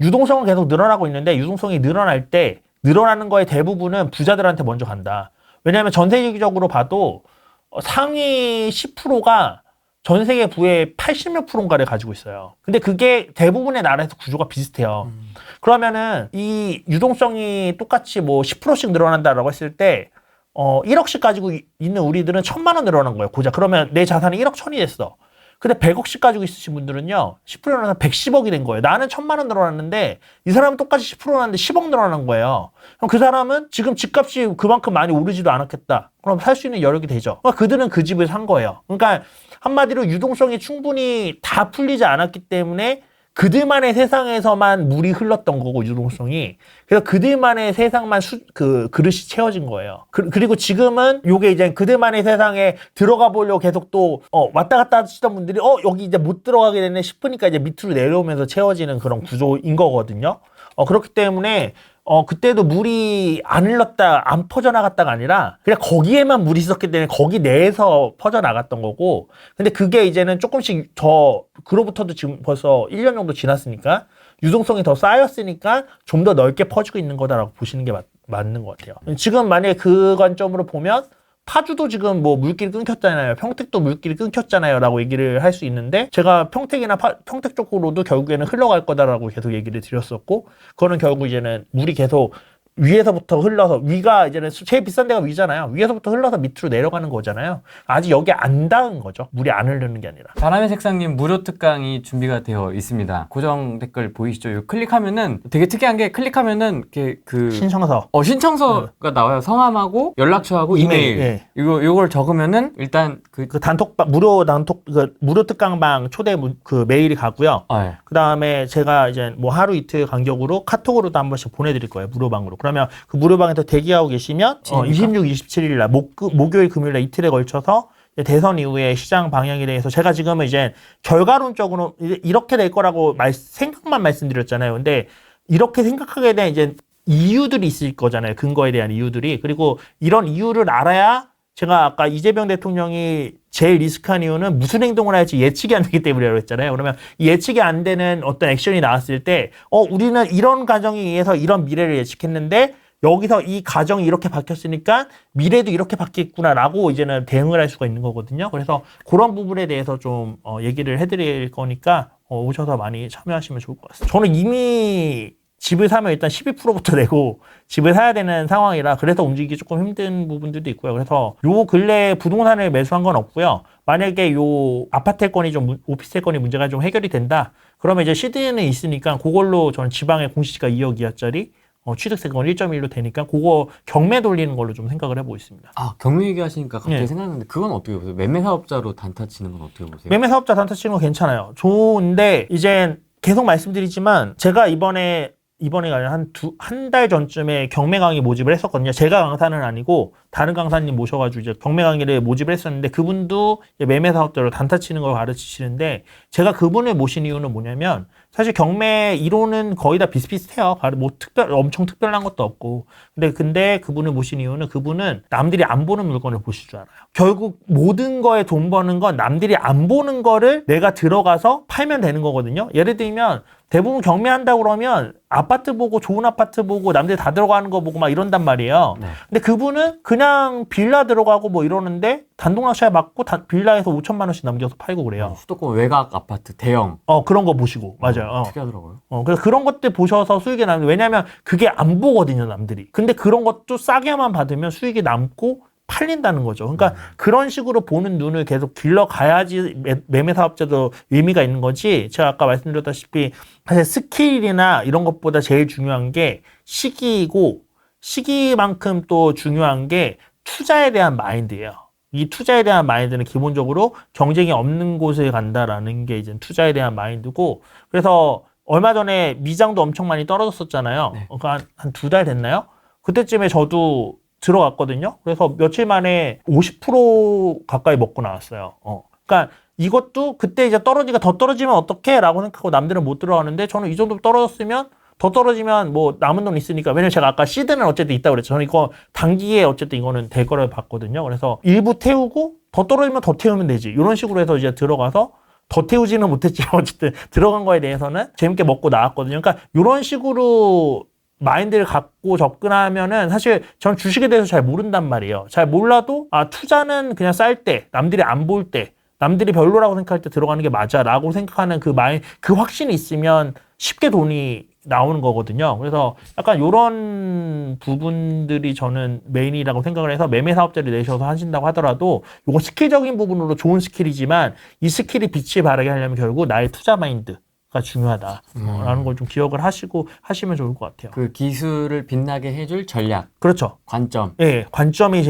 유동성은 계속 늘어나고 있는데 유동성이 늘어날 때 늘어나는 거의 대부분은 부자들한테 먼저 간다. 왜냐하면 전 세계적으로 봐도 상위 10%가 전 세계 부의 80몇 %인가를 가지고 있어요. 근데 그게 대부분의 나라에서 구조가 비슷해요. 그러면은 이 유동성이 똑같이 뭐 10%씩 늘어난다라고 했을 때 1억씩 가지고 있는 우리들은 1,000만 원 늘어난 거예요. 고작. 그러면 내 자산이 1억 1,000이 됐어. 근데 100억씩 가지고 있으신 분들은요, 10% 늘어나서 110억이 된 거예요. 나는 1,000만 원 늘어났는데, 이 사람은 똑같이 10% 늘어났는데 10억 늘어난 거예요. 그럼 그 사람은 지금 집값이 그만큼 많이 오르지도 않았겠다. 그럼 살 수 있는 여력이 되죠. 그러니까 그들은 그 집을 산 거예요. 그러니까 한마디로 유동성이 충분히 다 풀리지 않았기 때문에 그들만의 세상에서만 물이 흘렀던 거고, 유동성이. 그래서 그들만의 세상만 그릇이 채워진 거예요. 그리고 지금은 요게 이제 그들만의 세상에 들어가 보려고 계속 또, 왔다 갔다 하시던 분들이, 여기 이제 못 들어가게 되네 싶으니까 이제 밑으로 내려오면서 채워지는 그런 구조인 거거든요. 그렇기 때문에, 그때도 물이 안 흘렀다, 안 퍼져나갔다가 아니라 그냥 거기에만 물이 있었기 때문에 거기 내에서 퍼져나갔던 거고, 근데 그게 이제는 조금씩 그로부터도 지금 벌써 1년 정도 지났으니까 유동성이 더 쌓였으니까 좀 더 넓게 퍼지고 있는 거다라고 보시는 게 맞는 것 같아요. 지금 만약에 그 관점으로 보면 파주도 지금 뭐 물길이 끊겼잖아요. 평택도 물길이 끊겼잖아요. 라고 얘기를 할 수 있는데, 제가 평택이나 평택 쪽으로도 결국에는 흘러갈 거다라고 계속 얘기를 드렸었고, 그거는 결국 이제는 물이 계속 위에서부터 흘러서, 위가 이제는 제일 비싼 데가 위잖아요. 위에서부터 흘러서 밑으로 내려가는 거잖아요. 아직 여기 안 닿은 거죠. 물이 안 흐르는 게 아니라. 바람의 색상님 무료 특강이 준비가 되어 있습니다. 고정 댓글 보이시죠? 이거 클릭하면은 되게 특이한 게, 클릭하면은 신청서. 신청서가 나와요. 성함하고 연락처하고 이메일. 네. 요걸 적으면은 일단 무료 특강방 초대 메일이 가고요. 네. 그 다음에 제가 이제 뭐 하루 이틀 간격으로 카톡으로도 한 번씩 보내드릴 거예요. 무료방으로. 그러면 그 무료방에서 대기하고 계시면 26, 27일 날 목요일, 금요일 날 이틀에 걸쳐서 대선 이후에 시장 방향에 대해서 제가 지금은 이제 결과론적으로 이렇게 될 거라고 생각만 말씀드렸잖아요. 근데 이렇게 생각하게 된 이제 이유들이 있을 거잖아요. 근거에 대한 이유들이. 그리고 이런 이유를 알아야, 제가 아까 이재명 대통령이 제일 리스크한 이유는 무슨 행동을 할지 예측이 안 되기 때문이라고 했잖아요. 그러면 예측이 안 되는 어떤 액션이 나왔을 때, 우리는 이런 가정에 의해서 이런 미래를 예측했는데, 여기서 이 가정이 이렇게 바뀌었으니까 미래도 이렇게 바뀌겠구나라고 이제는 대응을 할 수가 있는 거거든요. 그래서 그런 부분에 대해서 좀 얘기를 해드릴 거니까 오셔서 많이 참여하시면 좋을 것 같습니다. 저는 이미 집을 사면 일단 12%부터 내고 집을 사야 되는 상황이라, 그래서 움직이기 조금 힘든 부분들도 있고요. 그래서 요 근래에 부동산을 매수한 건 없고요. 만약에 요 아파트권이 오피스권이 문제가 좀 해결이 된다, 그러면 이제 시드는 있으니까 그걸로 저는 지방의 공시지가 2억 이하짜리 취득세권 1.1로 되니까 그거 경매 돌리는 걸로 좀 생각을 해보고 있습니다. 경매 얘기하시니까 갑자기 네. 생각났는데, 그건 어떻게 보세요? 매매 사업자로 단타 치는 건 어떻게 보세요? 매매 사업자 단타 치는 거 괜찮아요. 좋은데 이제 계속 말씀드리지만, 제가 이번에 아니라 한 달 전쯤에 경매 강의 모집을 했었거든요. 제가 강사는 아니고 다른 강사님 모셔가지고 이제 경매 강의를 모집을 했었는데, 그분도 매매 사업자로 단타 치는 걸 가르치시는데, 제가 그분을 모신 이유는 뭐냐면, 사실 경매 이론은 거의 다 비슷비슷해요. 뭐 엄청 특별한 것도 없고. 근데 그분을 모신 이유는, 그분은 남들이 안 보는 물건을 보실 줄 알아요. 결국 모든 거에 돈 버는 건 남들이 안 보는 거를 내가 들어가서 팔면 되는 거거든요. 예를 들면 대부분 경매한다고 그러면 아파트 보고, 좋은 아파트 보고, 남들이 다 들어가는 거 보고 막 이런단 말이에요. 네. 근데 그분은 그냥 빌라 들어가고 뭐 이러는데, 단독낙찰 받고 빌라에서 5천만 원씩 남겨서 팔고 그래요. 수도권 외곽 아파트 대형. 그런 거 보시고. 맞아요. 특이하더라고요. 그래서 그런 것들 보셔서 수익이 나는, 왜냐면 그게 안 보거든요, 남들이. 근데 그런 것도 싸게만 받으면 수익이 남고 팔린다는 거죠. 그러니까 그런 식으로 보는 눈을 계속 길러가야지 매매 사업자도 의미가 있는 거지. 제가 아까 말씀드렸다시피 사실 스킬이나 이런 것보다 제일 중요한 게 시기이고, 시기만큼 또 중요한 게 투자에 대한 마인드예요. 이 투자에 대한 마인드는 기본적으로 경쟁이 없는 곳에 간다라는 게 이제 투자에 대한 마인드고, 그래서 얼마 전에 미장도 엄청 많이 떨어졌었잖아요. 네. 그러니까 한 2달 됐나요? 그때쯤에 저도 들어갔거든요. 그래서 며칠 만에 50% 가까이 먹고 나왔어요. 그러니까 이것도 그때 이제 더 떨어지면 어떡해? 라고 생각하고 남들은 못 들어가는데, 저는 이 정도 떨어졌으면, 더 떨어지면 뭐 남은 돈 있으니까, 왜냐면 제가 아까 시드는 어쨌든 있다고 그랬죠. 저는 이거 단기에 어쨌든 이거는 될 거라고 봤거든요. 그래서 일부 태우고 더 떨어지면 더 태우면 되지. 이런 식으로 해서 이제 들어가서 더 태우지는 못했지만 어쨌든 들어간 거에 대해서는 재밌게 먹고 나왔거든요. 그러니까 이런 식으로 마인드를 갖고 접근하면은 사실 전 주식에 대해서 잘 모른단 말이에요. 잘 몰라도 투자는 그냥 쌀 때, 남들이 안 볼 때, 남들이 별로라고 생각할 때 들어가는 게 맞아라고 생각하는 그 확신이 있으면 쉽게 돈이 나오는 거거든요. 그래서 약간 이런 부분들이 저는 메인이라고 생각을 해서 매매 사업자를 내셔서 하신다고 하더라도 이거 스킬적인 부분으로 좋은 스킬이지만 이 스킬이 빛이 바라게 하려면 결국 나의 투자 마인드가 중요하다라는 걸 좀 기억을 하시고 하시면 좋을 것 같아요. 그 기술을 빛나게 해줄 전략, 그렇죠. 관점. 예, 관점이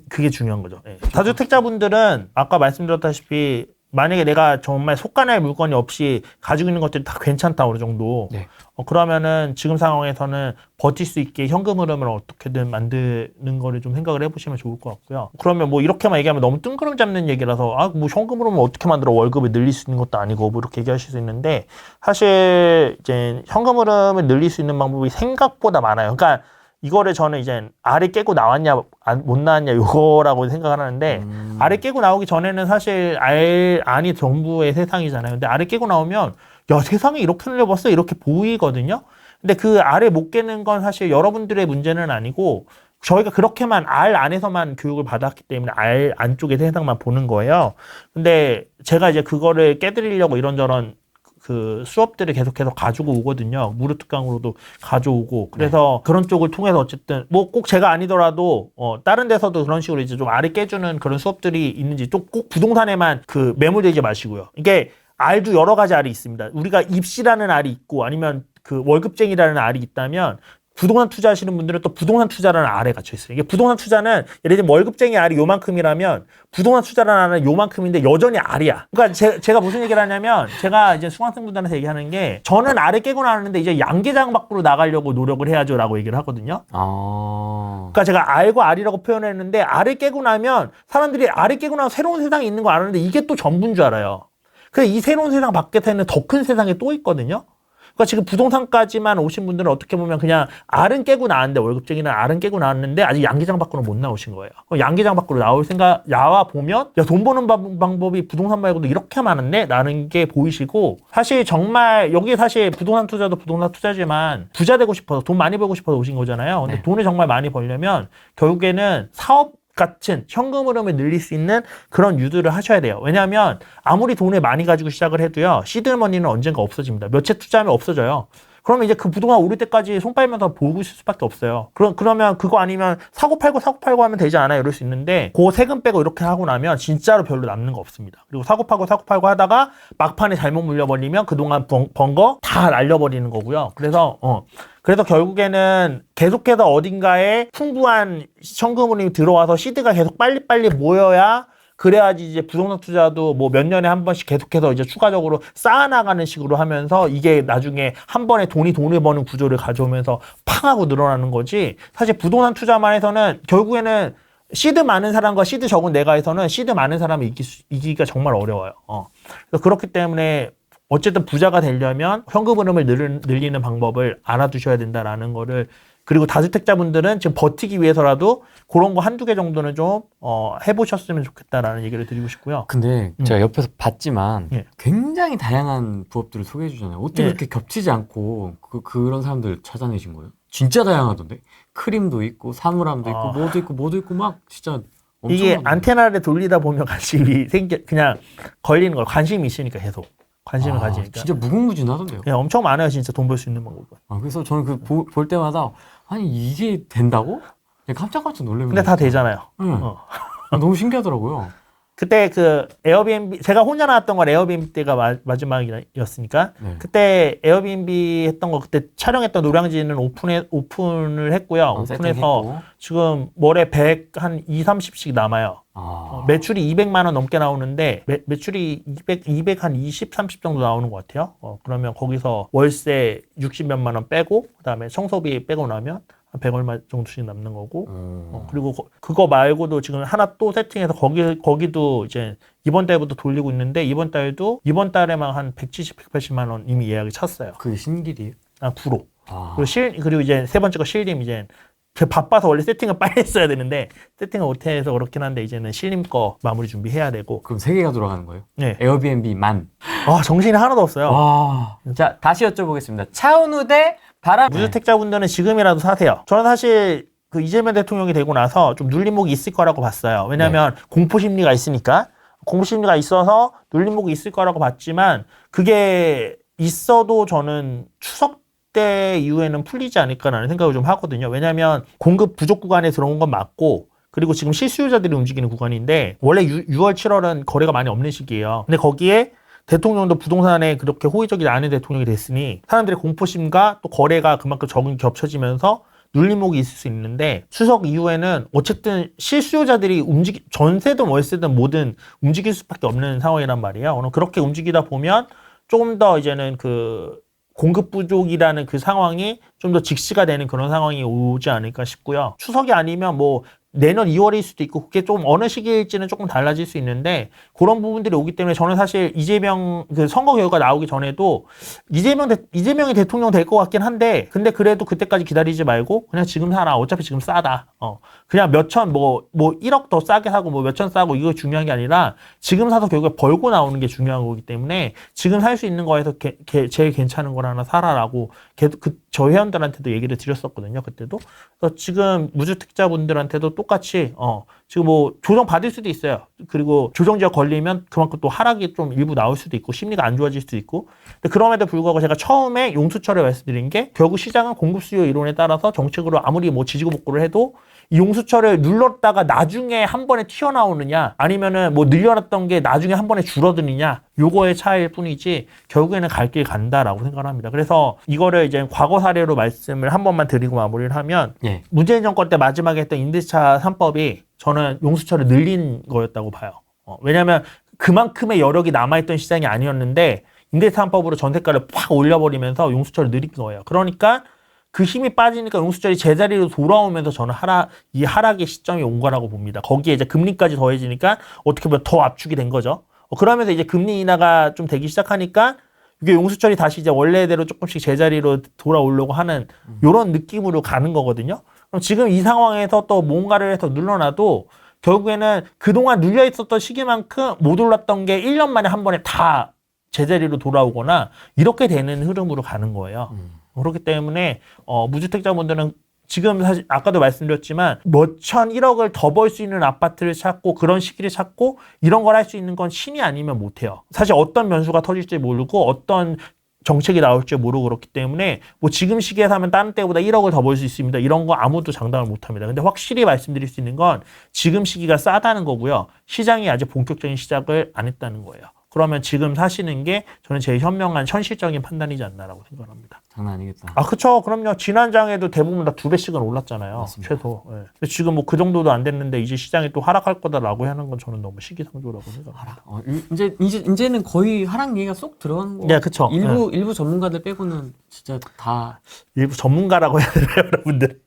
그게 중요한 거죠. 예. 다주택자분들은 아까 말씀드렸다시피 만약에 내가 정말 속가날 물건이 없이 가지고 있는 것들이 다 괜찮다 어느 정도. 네. 그러면은 지금 상황에서는 버틸 수 있게 현금 흐름을 어떻게든 만드는 거를 좀 생각을 해보시면 좋을 것 같고요. 그러면 뭐 이렇게만 얘기하면 너무 뜬구름 잡는 얘기라서 뭐 현금 흐름을 어떻게 만들어 월급을 늘릴 수 있는 것도 아니고 뭐 이렇게 얘기하실 수 있는데 사실 이제 현금 흐름을 늘릴 수 있는 방법이 생각보다 많아요. 그러니까 이거를 저는 이제 알이 깨고 나왔냐 못 나왔냐 요거라고 생각을 하는데 알이 깨고 나오기 전에는 사실 안이 전부의 세상이잖아요. 근데 알이 깨고 나오면 야 세상에 이렇게 늘려봤어 이렇게 보이거든요. 근데 그 알을 못 깨는 건 사실 여러분들의 문제는 아니고 저희가 그렇게만 알 안에서만 교육을 받았기 때문에 알 안쪽의 세상만 보는 거예요. 근데 제가 이제 그거를 깨드리려고 이런저런 그 수업들을 계속해서 가지고 오거든요. 무료 특강으로도 가져오고. 그래서 그런 쪽을 통해서 어쨌든 뭐 꼭 제가 아니더라도 다른 데서도 그런 식으로 이제 좀 알을 깨주는 그런 수업들이 있는지 또 꼭 부동산에만 그 매몰되지 마시고요. 이게 알도 여러 가지 알이 있습니다. 우리가 입시라는 알이 있고 아니면 그 월급쟁이라는 알이 있다면 부동산 투자하시는 분들은 또 부동산 투자라는 알에 갇혀 있어요. 이게 부동산 투자는 예를 들면 월급쟁이 알이 요만큼이라면 부동산 투자라는 알은 요만큼인데 여전히 알이야. 그러니까 제가 무슨 얘기를 하냐면 제가 이제 수강생분들한테 얘기하는 게 저는 알을 깨고 나왔는데 이제 양계장 밖으로 나가려고 노력을 해야죠라고 얘기를 하거든요. 그러니까 제가 알과 알이라고 표현했는데 알을 깨고 나면 사람들이 알을 깨고 나서 새로운 세상이 있는 거 아는데 이게 또 전부인 줄 알아요. 그래서 이 새로운 세상 밖에서는 더 큰 세상이 또 있거든요. 그러니까 지금 부동산까지만 오신 분들은 어떻게 보면 그냥 알은 깨고 나왔는데 월급쟁이는 알은 깨고 나왔는데 아직 양계장 밖으로 못 나오신 거예요. 양계장 밖으로 나와 보면 야, 돈 버는 방법이 부동산 말고도 이렇게 많은데? 라는 게 보이시고 사실 정말 여기 사실 부동산 투자도 부동산 투자지만 부자 되고 싶어서 돈 많이 벌고 싶어서 오신 거잖아요. 근데 네. 돈을 정말 많이 벌려면 결국에는 사업 같은 현금 흐름을 늘릴 수 있는 그런 유도를 하셔야 돼요. 왜냐하면 아무리 돈을 많이 가지고 시작을 해도요. 시드머니는 언젠가 없어집니다. 몇 채 투자하면 없어져요. 그러면 이제 그 부동산 오를 때까지 손 빨면서 보고 있을 수밖에 없어요. 그러면 그거 아니면 사고 팔고 하면 되지 않아요? 이럴 수 있는데 그 세금 빼고 이렇게 하고 나면 진짜로 별로 남는 거 없습니다. 그리고 사고 팔고 하다가 막판에 잘못 물려버리면 그동안 번 거 다 날려버리는 거고요. 그래서 결국에는 계속해서 어딘가에 풍부한 현금흐름이 들어와서 시드가 계속 빨리빨리 모여야 그래야지 이제 부동산 투자도 뭐 몇 년에 한 번씩 계속해서 이제 추가적으로 쌓아나가는 식으로 하면서 이게 나중에 한 번에 돈을 버는 구조를 가져오면서 팡 하고 늘어나는 거지. 사실 부동산 투자만 해서는 결국에는 시드 많은 사람과 시드 적은 내가에서는 시드 많은 사람이 이기기가 정말 어려워요. 그래서 그렇기 때문에 어쨌든 부자가 되려면 현금 흐름을 늘리는 방법을 알아두셔야 된다라는 거를 그리고 다주택자분들은 지금 버티기 위해서라도 그런 거 한두 개 정도는 좀 해보셨으면 좋겠다라는 얘기를 드리고 싶고요. 근데 제가 옆에서 봤지만 예. 굉장히 다양한 부업들을 소개해 주잖아요. 어떻게 예. 이렇게 겹치지 않고 그런 사람들 찾아내신 거예요? 진짜 다양하던데? 크림도 있고 사물함도 있고 뭐도 있고 막 진짜 엄청 이게 많아요. 안테나를 돌리다 보면 관심이 그냥 걸리는 걸 관심이 있으니까 계속 관심을 가지니까. 진짜 무궁무진하던데요. 예, 엄청 많아요 진짜 돈 벌 수 있는 방법은. 그래서 저는 그 볼 때마다 아니 이게 된다고? 그냥 깜짝깜짝 놀랍니다. 근데 다 되잖아요. 응. 너무 신기하더라고요. 그때 그 에어비앤비 제가 혼자 나왔던 건 에어비앤비 때가 마지막이었으니까 네. 그때 에어비앤비 했던 거 그때 촬영했던 노량진은 오픈을 했고요. 오픈해서 세팅했고. 지금 월에 100 한 30씩 남아요. 매출이 200만 원 넘게 나오는데 매출이 200 한 20, 30 정도 나오는 것 같아요. 그러면 거기서 월세 60몇만 원 빼고 그다음에 청소비 빼고 나면 한 100 얼마 정도씩 남는 거고 그리고 그거 말고도 지금 하나 또 세팅해서 거기도 이제 이번 달부터 돌리고 있는데 이번 달에만 한 170, 180만 원 이미 예약이 찼어요. 그게 신길이에요? 구로. 그리고 이제 세 번째가 실림 이제 제가 바빠서 원래 세팅을 빨리 했어야 되는데 세팅을 못해서 그렇긴 한데 이제는 신림 거 마무리 준비해야 되고. 그럼 3개가 돌아가는 거예요? 네. 에어비앤비만. 정신이 하나도 없어요. 와. 자, 다시 여쭤보겠습니다. 차은우 대 바람. 무주택자분들은 지금이라도 사세요. 저는 사실 그 이재명 대통령이 되고 나서 좀 눌림목이 있을 거라고 봤어요. 왜냐하면 공포 심리가 있으니까. 공포 심리가 있어서 눌림목이 있을 거라고 봤지만 그게 있어도 저는 추석 때 이후에는 풀리지 않을까라는 생각을 좀 하거든요. 왜냐하면 공급 부족 구간에 들어온 건 맞고 그리고 지금 실수요자들이 움직이는 구간인데 원래 6월, 7월은 거래가 많이 없는 시기예요. 근데 거기에 대통령도 부동산에 그렇게 호의적이지 않은 대통령이 됐으니 사람들의 공포심과 또 거래가 그만큼 적응이 겹쳐지면서 눌림목이 있을 수 있는데 추석 이후에는 어쨌든 실수요자들이 전세든 월세든 뭐든 움직일 수밖에 없는 상황이란 말이에요. 그렇게 움직이다 보면 조금 더 이제는 그 공급 부족이라는 그 상황이 좀 더 직시가 되는 그런 상황이 오지 않을까 싶고요. 추석이 아니면 뭐 내년 2월일 수도 있고 그게 좀 어느 시기일지는 조금 달라질 수 있는데 그런 부분들이 오기 때문에 저는 사실 이재명 그 선거 결과 나오기 전에도 이재명이 대통령 될 것 같긴 한데 근데 그래도 그때까지 기다리지 말고 그냥 지금 사라. 어차피 지금 싸다. 그냥 몇천 뭐 1억 더 싸게 사고 뭐 몇천 싸고 이거 중요한 게 아니라 지금 사서 결국에 벌고 나오는 게 중요한 거기 때문에 지금 살 수 있는 거에서 제일 괜찮은 걸 하나 사라라고 저 회원들한테도 얘기를 드렸었거든요. 그때도. 그래서 지금 무주택자분들한테도 똑같이 지금 뭐 조정 받을 수도 있어요. 그리고 조정지역 걸리면 그만큼 또 하락이 좀 일부 나올 수도 있고 심리가 안 좋아질 수도 있고. 근데 그럼에도 불구하고 제가 처음에 용수철을 말씀드린 게 결국 시장은 공급 수요 이론에 따라서 정책으로 아무리 뭐 지지고 볶고를 해도 이 용수철을 눌렀다가 나중에 한 번에 튀어나오느냐 아니면은 뭐 늘려놨던 게 나중에 한 번에 줄어드느냐 요거의 차이일 뿐이지 결국에는 갈 길 간다라고 생각을 합니다. 그래서 이거를 이제 과거 사례로 말씀을 한 번만 드리고 마무리를 하면 문재인 정권 때 마지막에 했던 임대차 3법이 저는 용수철을 늘린 거였다고 봐요. 왜냐하면 그만큼의 여력이 남아있던 시장이 아니었는데 임대차 3법으로 전세가를 팍 올려버리면서 용수철을 늘린 거예요. 그러니까 그 힘이 빠지니까 용수철이 제자리로 돌아오면서 저는 이 하락의 시점이 온 거라고 봅니다. 거기에 이제 금리까지 더해지니까 어떻게 보면 더 압축이 된 거죠. 그러면서 이제 금리 인하가 좀 되기 시작하니까 이게 용수철이 다시 이제 원래대로 조금씩 제자리로 돌아오려고 하는 이런 느낌으로 가는 거거든요. 그럼 지금 이 상황에서 또 뭔가를 해서 눌러놔도 결국에는 그동안 눌려 있었던 시기만큼 못 올랐던 게 1년 만에 한 번에 다 제자리로 돌아오거나 이렇게 되는 흐름으로 가는 거예요. 그렇기 때문에 무주택자분들은 지금 사실 아까도 말씀드렸지만 몇천 1억을 더 벌 수 있는 아파트를 찾고 그런 시기를 찾고 이런 걸 할 수 있는 건 신이 아니면 못해요. 사실 어떤 변수가 터질지 모르고 어떤 정책이 나올지 모르고 그렇기 때문에 뭐 지금 시기에 사면 다른 때보다 1억을 더 벌 수 있습니다. 이런 거 아무도 장담을 못합니다. 근데 확실히 말씀드릴 수 있는 건 지금 시기가 싸다는 거고요. 시장이 아직 본격적인 시작을 안 했다는 거예요. 그러면 지금 사시는 게 저는 제일 현명한 현실적인 판단이지 않나라고 생각합니다. 장난 아니겠다. 그쵸. 그럼요. 지난장에도 대부분 다 2배씩은 올랐잖아요. 맞습니다. 최소. 예. 근데 지금 뭐 그 정도도 안 됐는데 이제 시장이 또 하락할 거다라고 하는 건 저는 너무 시기상조라고 생각합니다. 이제는 거의 하락 얘기가 쏙 들어가는 거. 네, 그쵸. 일부 전문가들 빼고는 진짜 다 일부 전문가라고 해야 되나요, 여러분들?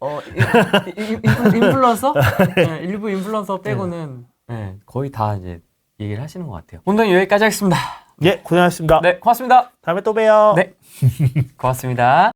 인플루언서? 네, 일부 인플루언서 빼고는 거의 다 이제 얘기를 하시는 것 같아요. 오늘 여기까지 하겠습니다. 예, 고생하셨습니다. 네, 고맙습니다. 다음에 또 봬요. 네, 고맙습니다.